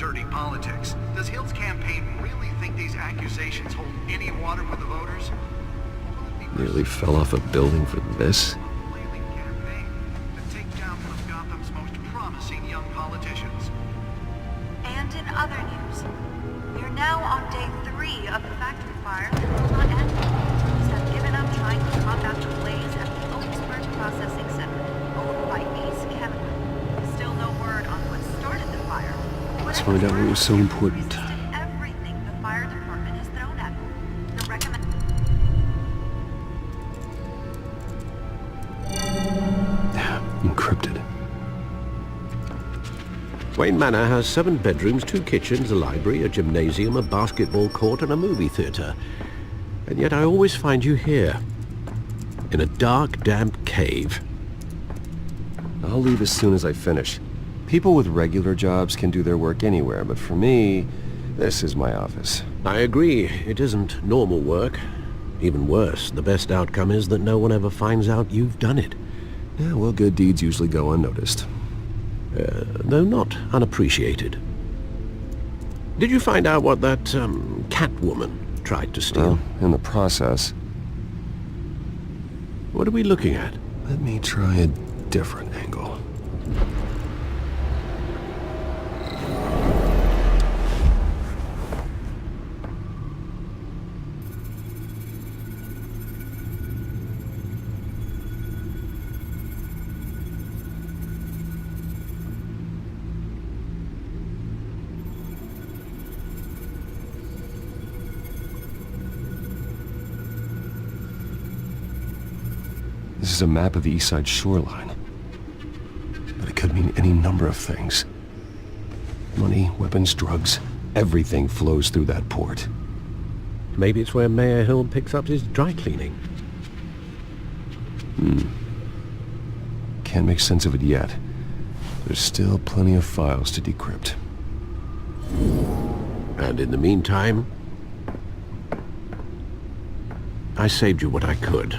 dirty politics. Does Hill's campaign really think these accusations hold any water with the voters? Nearly fell off a building for this. Flailing campaign to take down one of Gotham's most promising young politicians. And in other news, we are now on day 3 of the factory fire that will not end. Police have given up trying to combat the blaze at the Oaksburg Processing Center, owned by Ace Chemical. Still no word on what started the fire. Let's find out what was so important. Everything the fire department has thrown at them. The recommend. Encrypted. Wayne Manor has 7 bedrooms, 2 kitchens, a library, a gymnasium, a basketball court, and a movie theatre. And yet I always find you here, in a dark, damp cave. I'll leave as soon as I finish. People with regular jobs can do their work anywhere, but for me, this is my office. I agree, it isn't normal work. Even worse, the best outcome is that no one ever finds out you've done it. Yeah, well, good deeds usually go unnoticed. Though not unappreciated. Did you find out what that, Catwoman tried to steal? Well, in the process. What are we looking at? Let me try a different angle. This is a map of the East Side shoreline. But it could mean any number of things. Money, weapons, drugs, everything flows through that port. Maybe it's where Mayor Hill picks up his dry cleaning. Can't make sense of it yet. There's still plenty of files to decrypt. And in the meantime, I saved you what I could.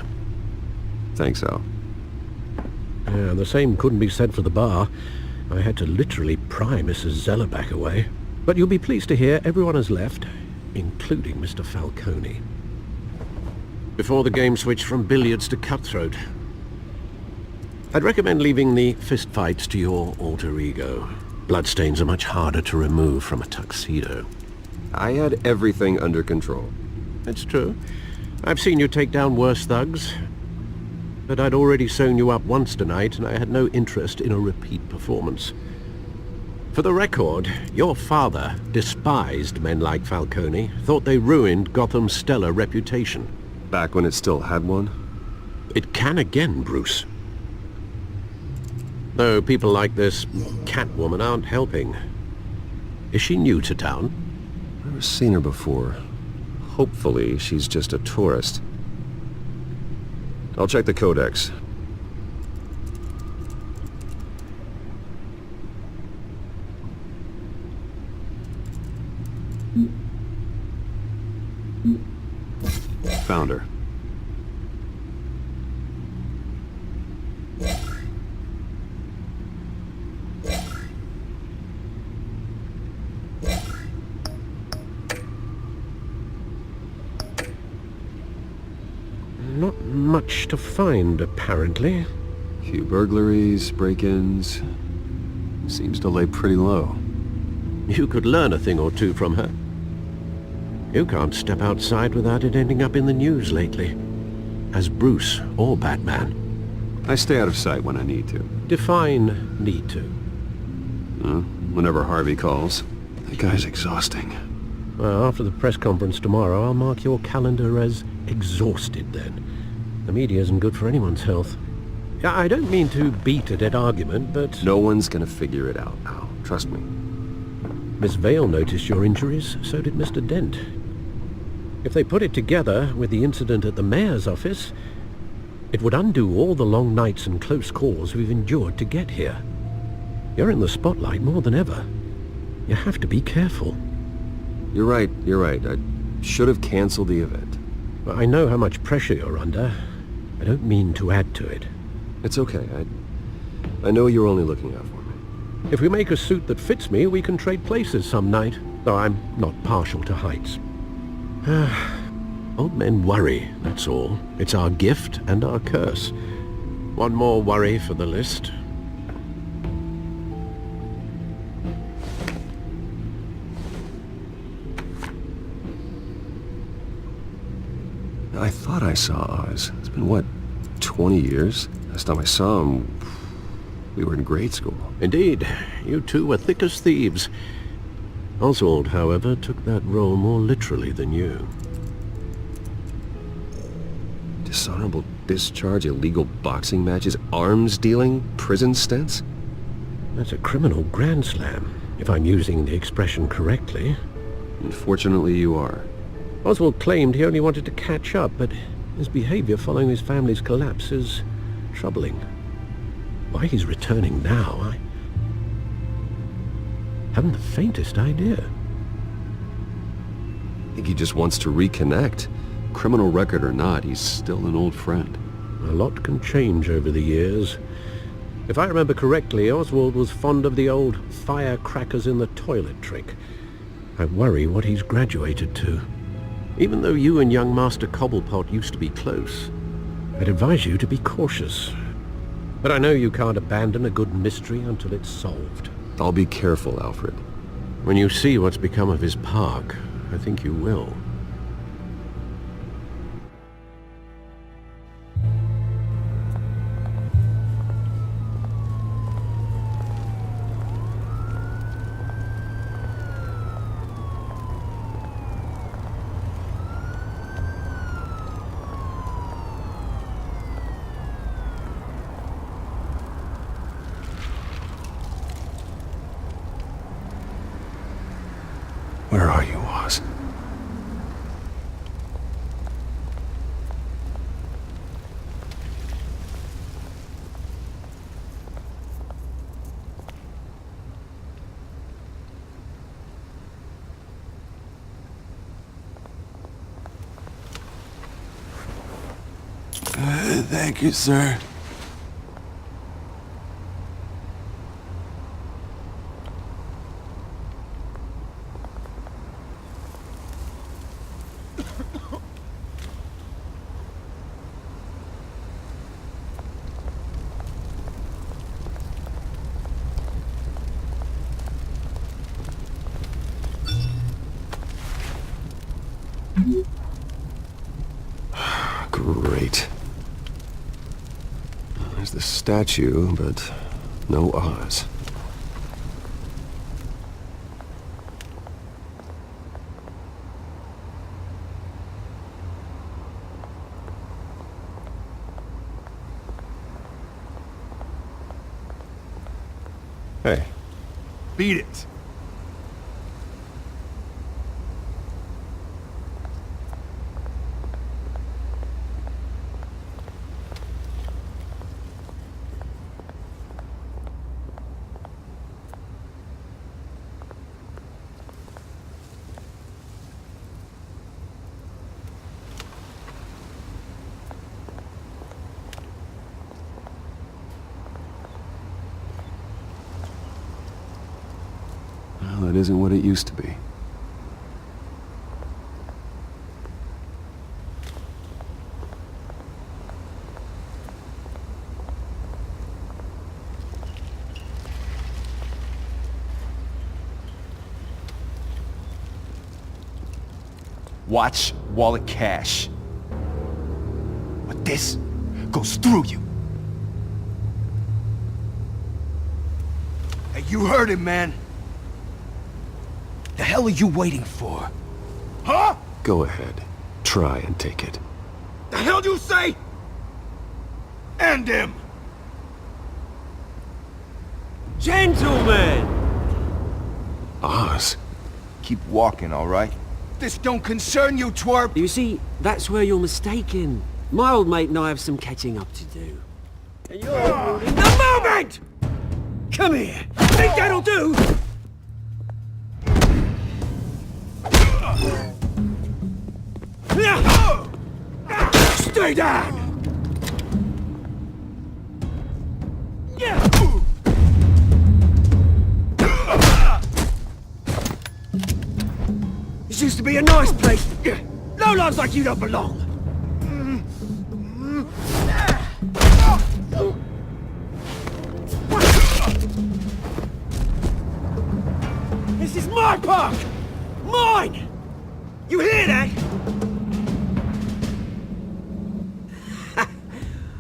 Think so. Yeah, the same couldn't be said for the bar. I had to literally pry Mrs. Zellerback away. But you'll be pleased to hear everyone has left, including Mr. Falcone. Before the game switched from billiards to cutthroat. I'd recommend leaving the fistfights to your alter ego. Bloodstains are much harder to remove from a tuxedo. I had everything under control. It's true. I've seen you take down worse thugs. But I'd already sewn you up once tonight, and I had no interest in a repeat performance. For the record, your father despised men like Falcone, thought they ruined Gotham's stellar reputation. Back when it still had one? It can again, Bruce. Though people like this Catwoman aren't helping. Is she new to town? Never seen her before. Hopefully, she's just a tourist. I'll check the codex. Found her. Not much to find, apparently. Few burglaries, break-ins. Seems to lay pretty low. You could learn a thing or two from her. You can't step outside without it ending up in the news lately. As Bruce or Batman. I stay out of sight when I need to. Define need to. Whenever Harvey calls. That guy's exhausting. Well, after the press conference tomorrow, I'll mark your calendar as exhausted then. The media isn't good for anyone's health. I don't mean to beat a dead argument, but... No one's gonna figure it out, Al. Trust me. Miss Vale noticed your injuries, so did Mr. Dent. If they put it together with the incident at the mayor's office, it would undo all the long nights and close calls we've endured to get here. You're in the spotlight more than ever. You have to be careful. You're right. I should have canceled the event. I know how much pressure you're under. I don't mean to add to it. It's okay. I know you're only looking out for me. If we make a suit that fits me, we can trade places some night, though I'm not partial to heights. Old men worry, that's all. It's our gift and our curse. One more worry for the list. I thought I saw Oz. It's been, what, 20 years? Last time I saw him, we were in grade school. Indeed, you two were thick as thieves. Oswald, however, took that role more literally than you. Dishonorable discharge, illegal boxing matches, arms dealing, prison stints? That's a criminal grand slam, if I'm using the expression correctly. Unfortunately, you are. Oswald claimed he only wanted to catch up, but his behavior following his family's collapse is troubling. Why he's returning now, I haven't the faintest idea. I think he just wants to reconnect. Criminal record or not, he's still an old friend. A lot can change over the years. If I remember correctly, Oswald was fond of the old firecrackers in the toilet trick. I worry what he's graduated to. Even though you and young Master Cobblepot used to be close, I'd advise you to be cautious. But I know you can't abandon a good mystery until it's solved. I'll be careful, Alfred. When you see what's become of his park, I think you will. Where are you, Oz? Thank you, sir. Great. There's the statue, but no Oz. Hey. Beat it. Well, it isn't what it used to be. Watch wallet cash. But this goes through you. Hey, you heard him, man. The hell are you waiting for? Huh? Go ahead. Try and take it. The hell do you say? End him! Gentlemen! Oz? Keep walking, all right? This don't concern you, twerp! You see, that's where you're mistaken. My old mate and I have some catching up to do. And you're ruining the moment! Come here! Think that'll do? Stay down! to be a nice place. Lowlifes like you don't belong. This is my park! Mine! You hear that?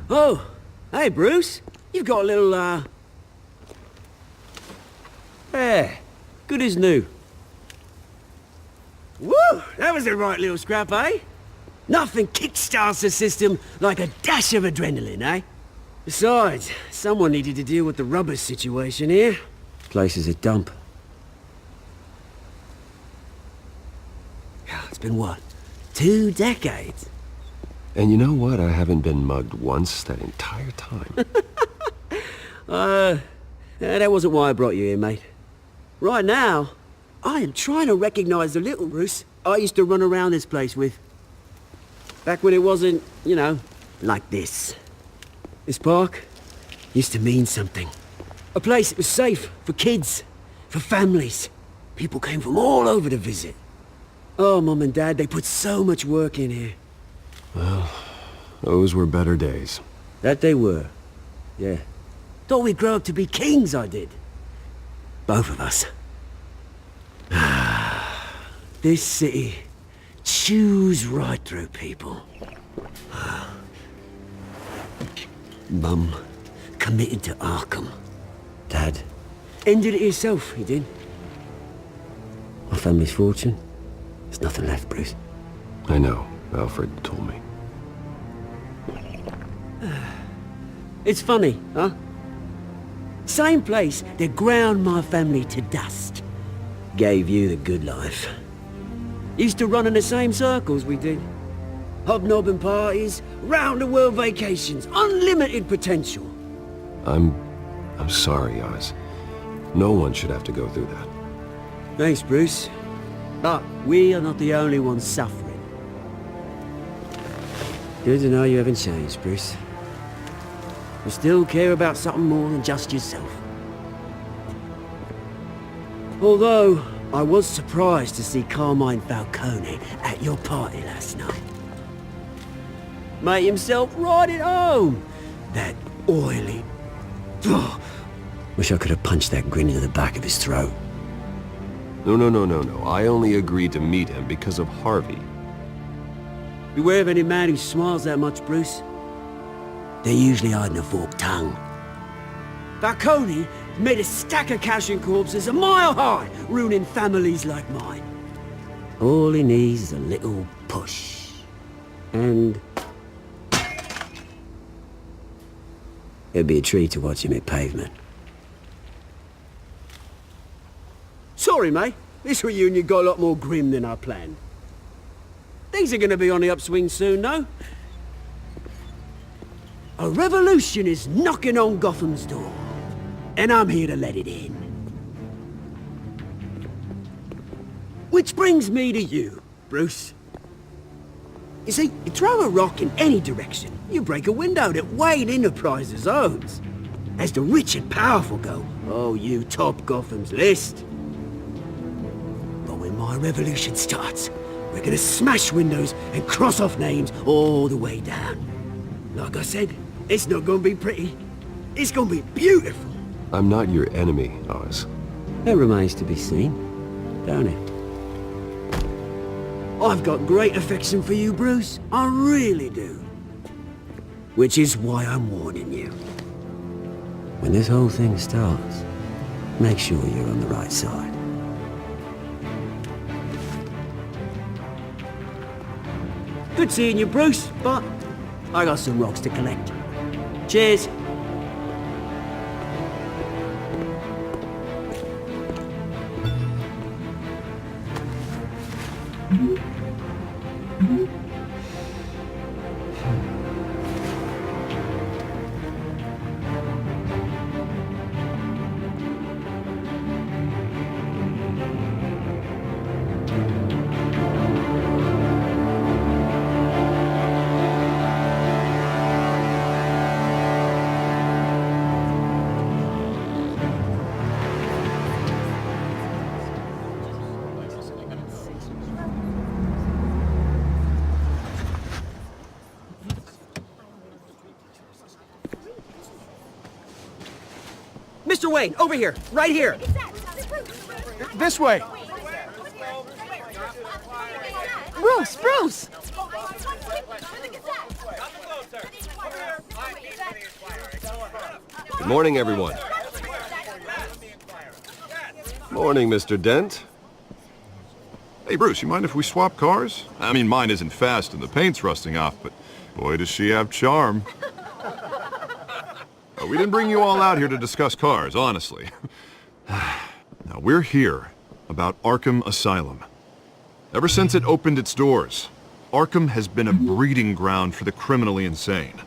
Oh, hey Bruce. You've got a little, Yeah, good as new. Woo! That was a right little scrap, eh? Nothing kickstarts the system like a dash of adrenaline, eh? Besides, someone needed to deal with the rubbish situation here. Place is a dump. It's been what? 2 decades? And you know what? I haven't been mugged once that entire time. That wasn't why I brought you here, mate. Right now, I am trying to recognize the little Bruce I used to run around this place with. Back when it wasn't, you know, like this. This park used to mean something. A place that was safe for kids, for families. People came from all over to visit. Oh, Mum and Dad, they put so much work in here. Well, those were better days. That they were. Yeah. Thought we'd grow up to be kings, I did. Both of us. This city chews right through people. Mum committed to Arkham. Dad ended it himself, he did. My family's fortune. There's nothing left, Bruce. I know. Alfred told me. It's funny, huh? Same place that ground my family to dust. Gave you the good life. Used to run in the same circles we did. Hobnobbing parties, round-the-world vacations, unlimited potential. I'm sorry, Oz. No one should have to go through that. Thanks, Bruce. But we are not the only ones suffering. Good to know you haven't changed, Bruce. You still care about something more than just yourself. Although, I was surprised to see Carmine Falcone at your party last night. Made himself right at home. That oily... Wish I could have punched that grin into the back of his throat. No. I only agreed to meet him because of Harvey. Beware of any man who smiles that much, Bruce. They're usually hiding a forked tongue. Falcone made a stack of cash and corpses a mile high, ruining families like mine. All he needs is a little push. And... it'd be a treat to watch him hit pavement. Sorry, mate. This reunion got a lot more grim than I planned. Things are gonna be on the upswing soon, though. A revolution is knocking on Gotham's door. And I'm here to let it in. Which brings me to you, Bruce. You see, you throw a rock in any direction, you break a window that Wayne Enterprises owns. As the rich and powerful go, oh, you top Gotham's list. But when my revolution starts, we're gonna smash windows and cross off names all the way down. Like I said, it's not gonna be pretty. It's gonna be beautiful. I'm not your enemy, Oz. That remains to be seen, don't it? I've got great affection for you, Bruce. I really do. Which is why I'm warning you. When this whole thing starts, make sure you're on the right side. Good seeing you, Bruce, but I got some rocks to collect. Cheers. Mr. Wayne, over here, right here. This way. Bruce! Good morning, everyone. Morning, Mr. Dent. Hey, Bruce, you mind if we swap cars? I mean, mine isn't fast and the paint's rusting off, but boy, does she have charm. We didn't bring you all out here to discuss cars, honestly. Now, we're here about Arkham Asylum. Ever since it opened its doors, Arkham has been a breeding ground for the criminally insane.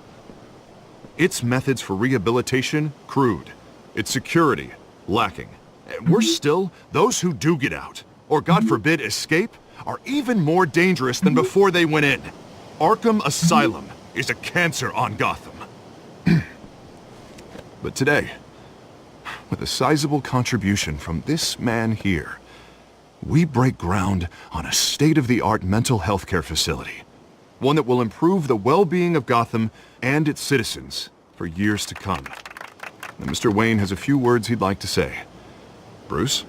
Its methods for rehabilitation, crude. Its security, lacking. And worse still, those who do get out, or God forbid escape, are even more dangerous than before they went in. Arkham Asylum is a cancer on Gotham. But today, with a sizable contribution from this man here, we break ground on a state-of-the-art mental health care facility. One that will improve the well-being of Gotham and its citizens for years to come. Now, Mr. Wayne has a few words he'd like to say. Bruce?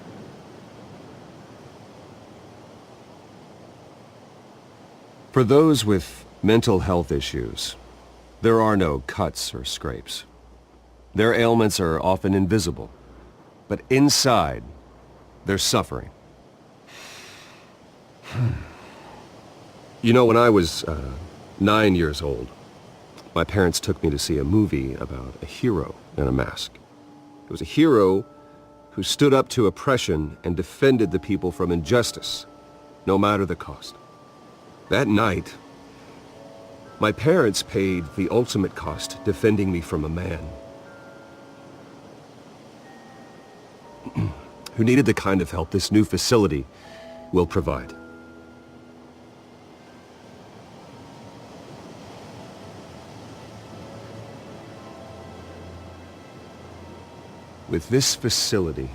For those with mental health issues, there are no cuts or scrapes. Their ailments are often invisible, but inside, they're suffering. You know, when I was 9 years old, my parents took me to see a movie about a hero in a mask. It was a hero who stood up to oppression and defended the people from injustice, no matter the cost. That night, my parents paid the ultimate cost defending me from a man who needed the kind of help this new facility will provide. With this facility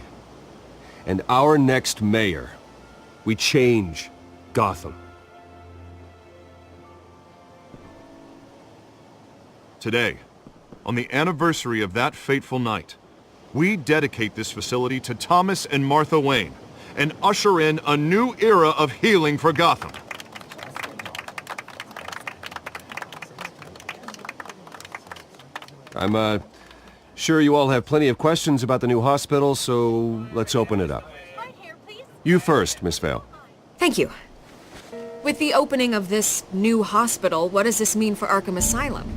and our next mayor, we change Gotham. Today, on the anniversary of that fateful night, we dedicate this facility to Thomas and Martha Wayne and usher in a new era of healing for Gotham. I'm sure you all have plenty of questions about the new hospital, so let's open it up. You first, Miss Vale. Thank you. With the opening of this new hospital, what does this mean for Arkham Asylum?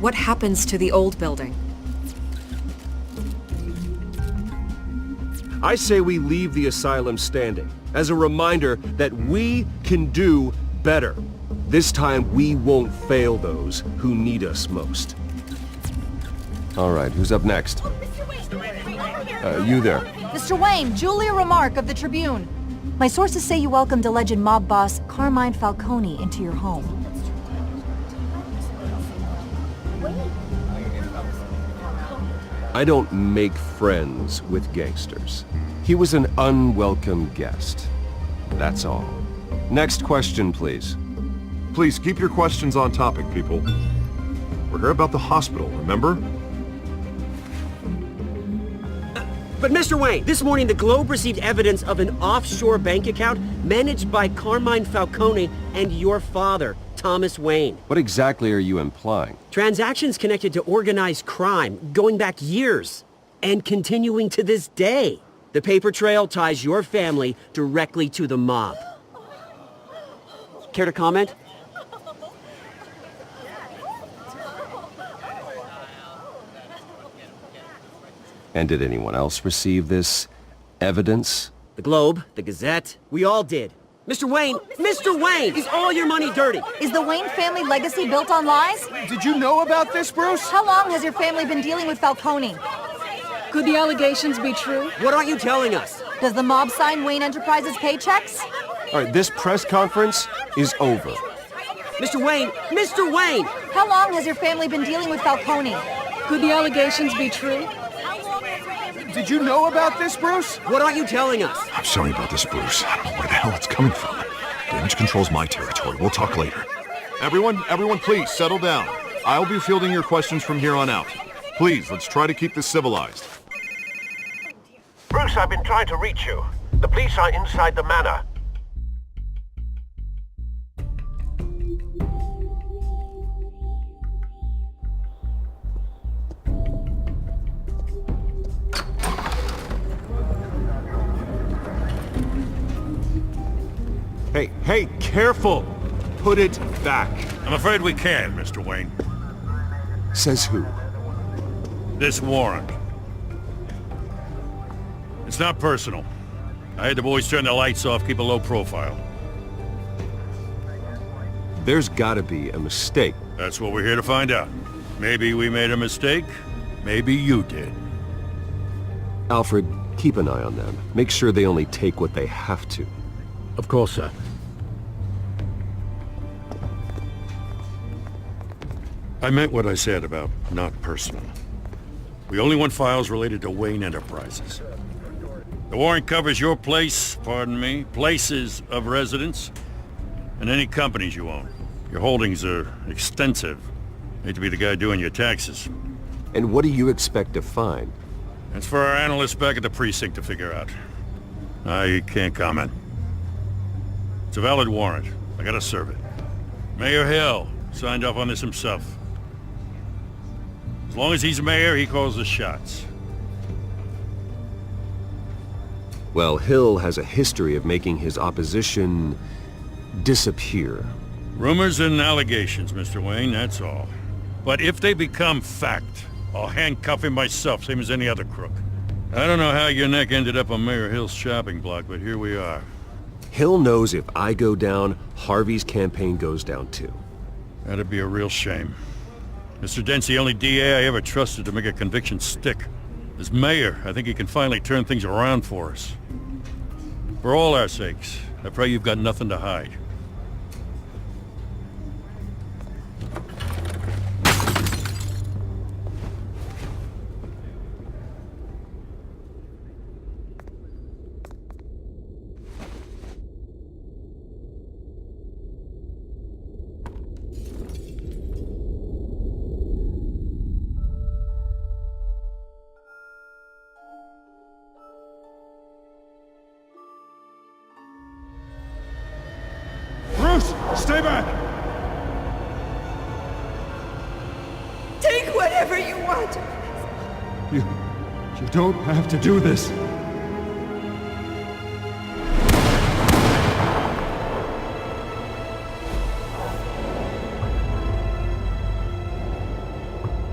What happens to the old building? I say we leave the asylum standing as a reminder that we can do better. This time we won't fail those who need us most. All right, who's up next? You there. Mr. Wayne, Julia Remark of the Tribune. My sources say you welcomed alleged mob boss Carmine Falcone into your home. I don't make friends with gangsters. He was an unwelcome guest. That's all. Next question, please. Please keep your questions on topic, people. We're here about the hospital, remember? But Mr. Wayne, this morning the Globe received evidence of an offshore bank account managed by Carmine Falcone and your father, Thomas Wayne. What exactly are you implying? Transactions connected to organized crime going back years and continuing to this day. The paper trail ties your family directly to the mob. Care to comment? And did anyone else receive this evidence? The Globe, the Gazette, we all did. Mr. Wayne, is all your money dirty? Is the Wayne family legacy built on lies? Did you know about this, Bruce? How long has your family been dealing with Falcone? Could the allegations be true? What aren't you telling us? Does the mob sign Wayne Enterprises paychecks? All right, this press conference is over. Mr. Wayne! How long has your family been dealing with Falcone? Could the allegations be true? Did you know about this, Bruce? What aren't you telling us? I'm sorry about this, Bruce. I don't know where the hell it's coming from. Damage control's my territory. We'll talk later. Everyone, please, settle down. I'll be fielding your questions from here on out. Please, let's try to keep this civilized. Bruce, I've been trying to reach you. The police are inside the manor. Hey, careful! Put it back. I'm afraid we can't, Mr. Wayne. Says who? This warrant. It's not personal. I had the boys turn the lights off, keep a low profile. There's gotta be a mistake. That's what we're here to find out. Maybe we made a mistake. Maybe you did. Alfred, keep an eye on them. Make sure they only take what they have to. Of course, sir. I meant what I said about not personal. We only want files related to Wayne Enterprises. The warrant covers your place, pardon me, places of residence, and any companies you own. Your holdings are extensive. Hate to be the guy doing your taxes. And what do you expect to find? That's for our analysts back at the precinct to figure out. I can't comment. It's a valid warrant. I gotta serve it. Mayor Hill signed off on this himself. As long as he's mayor, he calls the shots. Well, Hill has a history of making his opposition disappear. Rumors and allegations, Mr. Wayne, that's all. But if they become fact, I'll handcuff him myself, same as any other crook. I don't know how your neck ended up on Mayor Hill's shopping block, but here we are. Hill knows if I go down, Harvey's campaign goes down too. That'd be a real shame. Mr. Dent's the only DA I ever trusted to make a conviction stick. As mayor, I think he can finally turn things around for us. For all our sakes, I pray you've got nothing to hide. Stay back! Take whatever you want. You don't have to do this.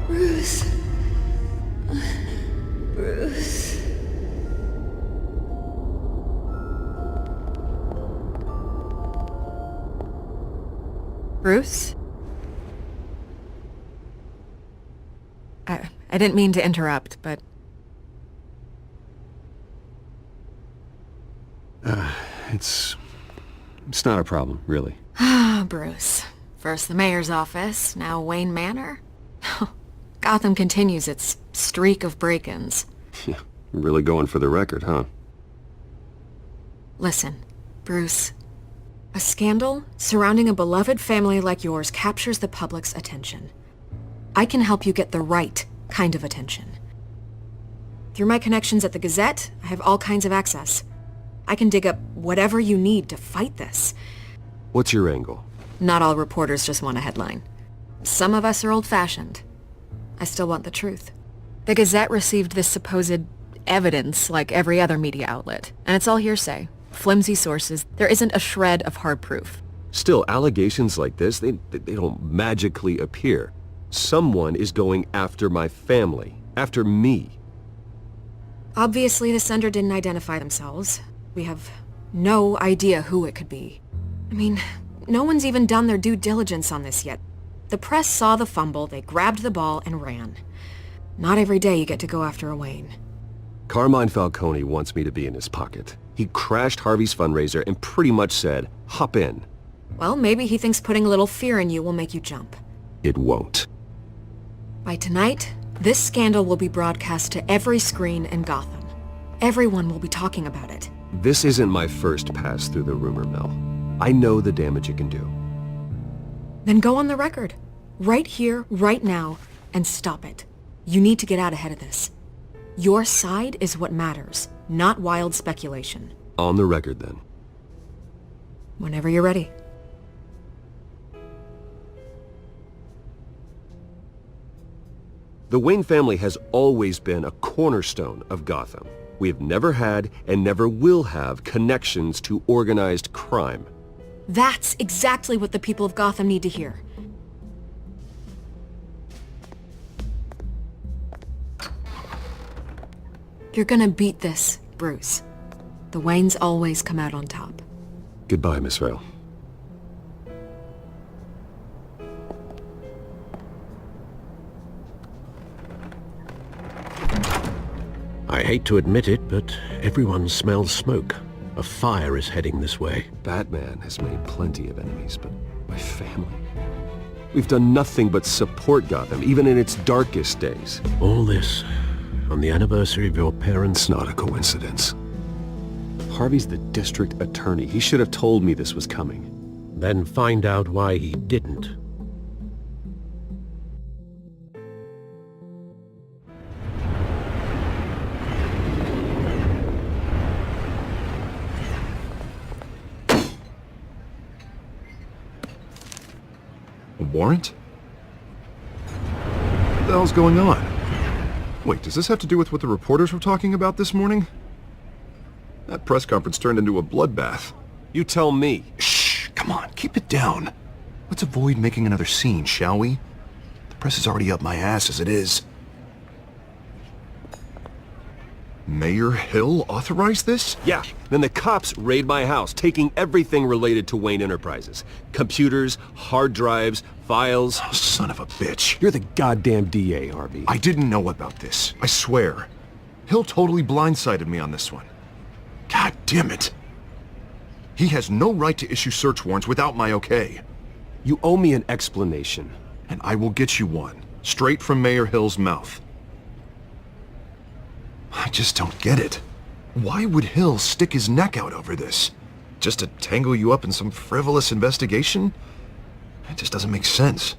Bruce. Bruce. Bruce? I didn't mean to interrupt, but... It's not a problem, really. Bruce. First the mayor's office, now Wayne Manor. Gotham continues its streak of break-ins. Yeah, really going for the record, huh? Listen, Bruce. A scandal surrounding a beloved family like yours captures the public's attention. I can help you get the right kind of attention. Through my connections at the Gazette, I have all kinds of access. I can dig up whatever you need to fight this. What's your angle? Not all reporters just want a headline. Some of us are old-fashioned. I still want the truth. The Gazette received this supposed evidence like every other media outlet, and it's all hearsay. Flimsy sources. There isn't a shred of hard proof. Still, allegations like this, they don't magically appear. Someone is going after my family. After me. Obviously, the sender didn't identify themselves. We have no idea who it could be. I mean, no one's even done their due diligence on this yet. The press saw the fumble, they grabbed the ball and ran. Not every day you get to go after a Wayne. Carmine Falcone wants me to be in his pocket. He crashed Harvey's fundraiser and pretty much said, hop in. Well, maybe he thinks putting a little fear in you will make you jump. It won't. By tonight, this scandal will be broadcast to every screen in Gotham. Everyone will be talking about it. This isn't my first pass through the rumor mill. I know the damage it can do. Then go on the record. Right here, right now, and stop it. You need to get out ahead of this. Your side is what matters, not wild speculation. On the record, then. Whenever you're ready. The Wayne family has always been a cornerstone of Gotham. We have never had and never will have connections to organized crime. That's exactly what the people of Gotham need to hear. You're gonna beat this, Bruce. The Waynes always come out on top. Goodbye, Miss Vale. I hate to admit it, but everyone smells smoke. A fire is heading this way. Batman has made plenty of enemies, but my family? We've done nothing but support Gotham, even in its darkest days. All this on the anniversary of your parents'... It's not a coincidence. Harvey's the district attorney. He should have told me this was coming. Then find out why he didn't. A warrant? What the hell's going on? Wait, does this have to do with what the reporters were talking about this morning? That press conference turned into a bloodbath. You tell me. Shh, come on, keep it down. Let's avoid making another scene, shall we? The press is already up my ass as it is. Mayor Hill authorized this? Yeah, then the cops raid my house, taking everything related to Wayne Enterprises. Computers, hard drives, files. Oh, son of a bitch. You're the goddamn DA, Harvey. I didn't know about this, I swear. Hill totally blindsided me on this one. God damn it. He has no right to issue search warrants without my okay. You owe me an explanation. And I will get you one, straight from Mayor Hill's mouth. I just don't get it. Why would Hill stick his neck out over this? Just to tangle you up in some frivolous investigation? It just doesn't make sense.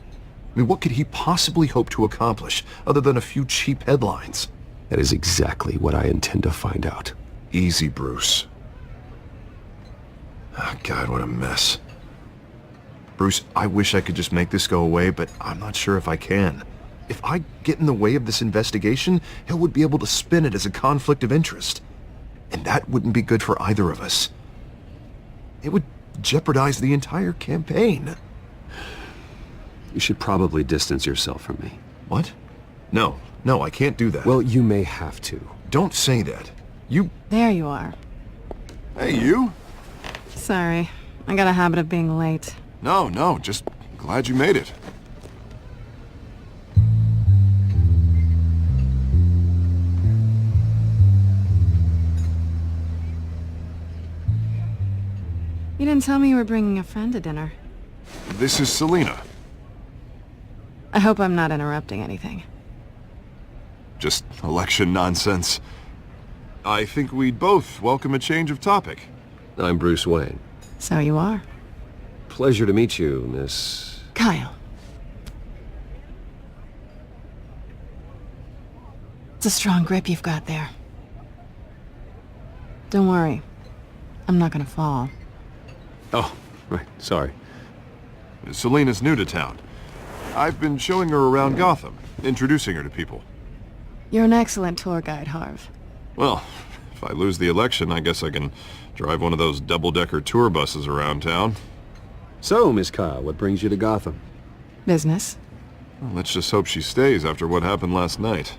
I mean, what could he possibly hope to accomplish other than a few cheap headlines? That is exactly what I intend to find out. Easy, Bruce. Oh, God, what a mess. Bruce, I wish I could just make this go away, but I'm not sure if I can. If I get in the way of this investigation, Hill would be able to spin it as a conflict of interest. And that wouldn't be good for either of us. It would jeopardize the entire campaign. You should probably distance yourself from me. What? No, I can't do that. Well, you may have to. Don't say that. You... There you are. Hey, you? Sorry. I got a habit of being late. No, just glad you made it. You didn't tell me you were bringing a friend to dinner. This is Selena. I hope I'm not interrupting anything. Just election nonsense. I think we'd both welcome a change of topic. I'm Bruce Wayne. So you are. Pleasure to meet you, Miss... Kyle. It's a strong grip you've got there. Don't worry. I'm not gonna fall. Oh, right, sorry. Selena's new to town. I've been showing her around Gotham, introducing her to people. You're an excellent tour guide, Harv. Well, if I lose the election, I guess I can drive one of those double-decker tour buses around town. So, Miss Kyle, what brings you to Gotham? Business. Well, let's just hope she stays after what happened last night.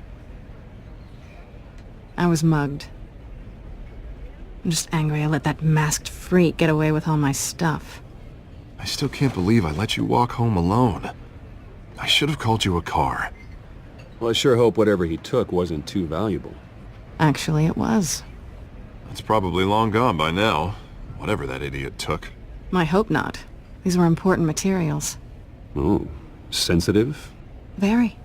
I was mugged. I'm just angry I let that masked freak get away with all my stuff. I still can't believe I let you walk home alone. I should have called you a car. Well, I sure hope whatever he took wasn't too valuable. Actually, it was. It's probably long gone by now, whatever that idiot took. I hope not. These were important materials. Ooh, sensitive? Very.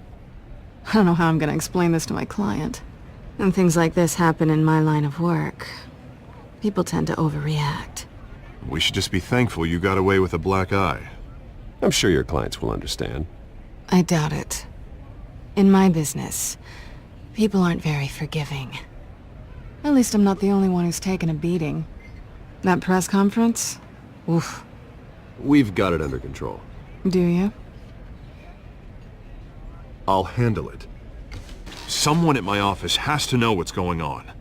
I don't know how I'm gonna explain this to my client. And things like this happen in my line of work. People tend to overreact. We should just be thankful you got away with a black eye. I'm sure your clients will understand. I doubt it. In my business, People aren't very forgiving. At least I'm not the only one who's taken a beating. That press conference? Oof. We've got it under control. Do you? I'll handle it. Someone at my office has to know what's going on.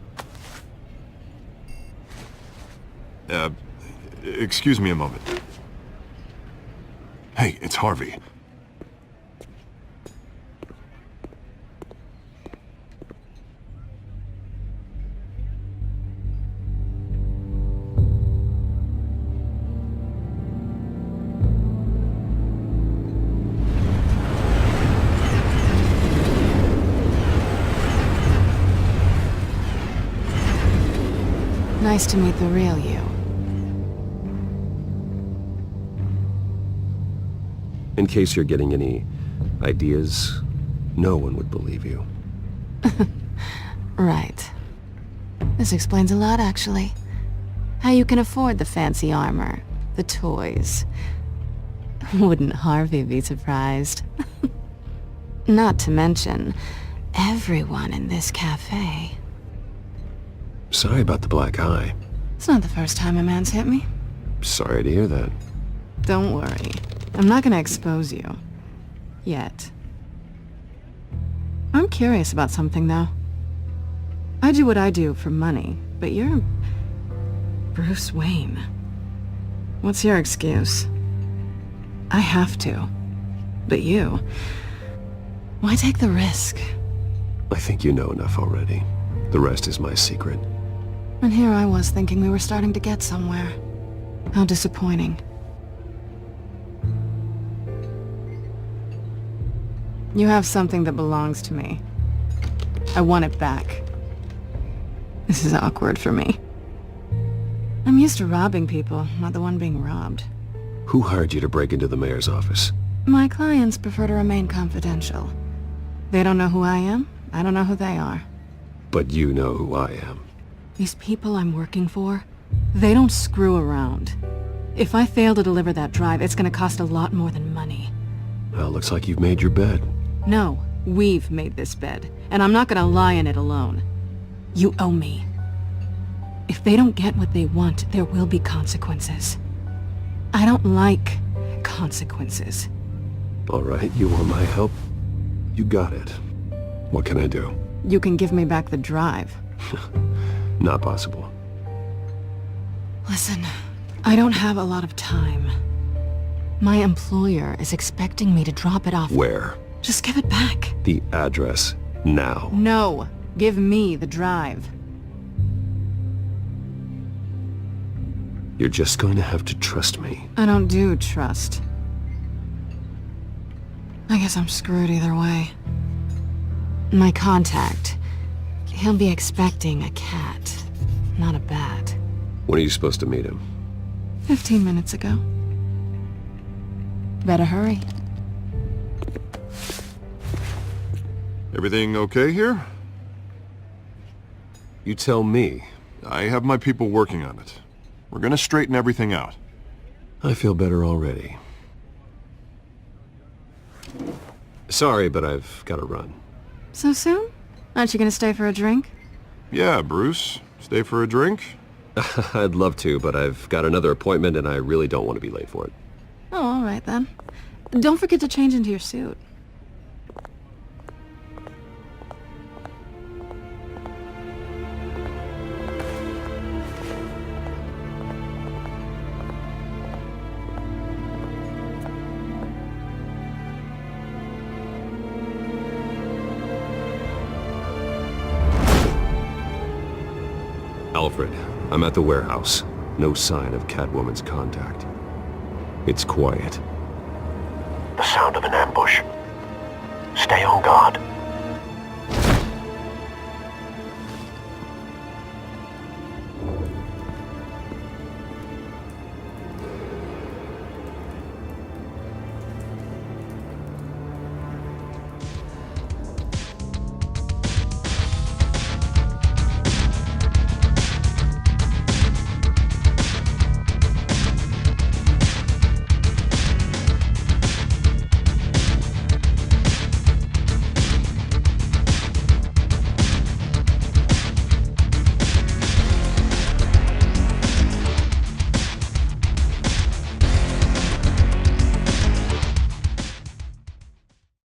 Excuse me a moment. Hey, it's Harvey. Nice to meet the real you. In case you're getting any ideas, no one would believe you. Right. This explains a lot, actually. How you can afford the fancy armor, the toys. Wouldn't Harvey be surprised? Not to mention, everyone in this cafe. Sorry about the black eye. It's not the first time a man's hit me. Sorry to hear that. Don't worry. I'm not gonna expose you. Yet. I'm curious about something, though. I do what I do for money, but you're... Bruce Wayne. What's your excuse? I have to. But you... Why take the risk? I think you know enough already. The rest is my secret. And here I was thinking we were starting to get somewhere. How disappointing. You have something that belongs to me. I want it back. This is awkward for me. I'm used to robbing people, not the one being robbed. Who hired you to break into the mayor's office? My clients prefer to remain confidential. They don't know who I am, I don't know who they are. But you know who I am. These people I'm working for, they don't screw around. If I fail to deliver that drive, it's gonna cost a lot more than money. Well, looks like you've made your bed. No, we've made this bed, and I'm not gonna lie in it alone. You owe me. If they don't get what they want, there will be consequences. I don't like consequences. All right, you want my help? You got it. What can I do? You can give me back the drive. Not possible. Listen, I don't have a lot of time. My employer is expecting me to drop it off. Where? Just give it back. The address, now. No, give me the drive. You're just going to have to trust me. I don't do trust. I guess I'm screwed either way. My contact, he'll be expecting a cat, not a bat. When are you supposed to meet him? 15 minutes ago. Better hurry. Everything okay here? You tell me. I have my people working on it. We're gonna straighten everything out. I feel better already. Sorry, but I've got to run. So soon? Aren't you gonna stay for a drink? Yeah, Bruce. Stay for a drink? I'd love to, but I've got another appointment and I really don't want to be late for it. Oh, all right then. Don't forget to change into your suit. Alfred, I'm at the warehouse. No sign of Catwoman's contact. It's quiet. The sound of an ambush. Stay on guard.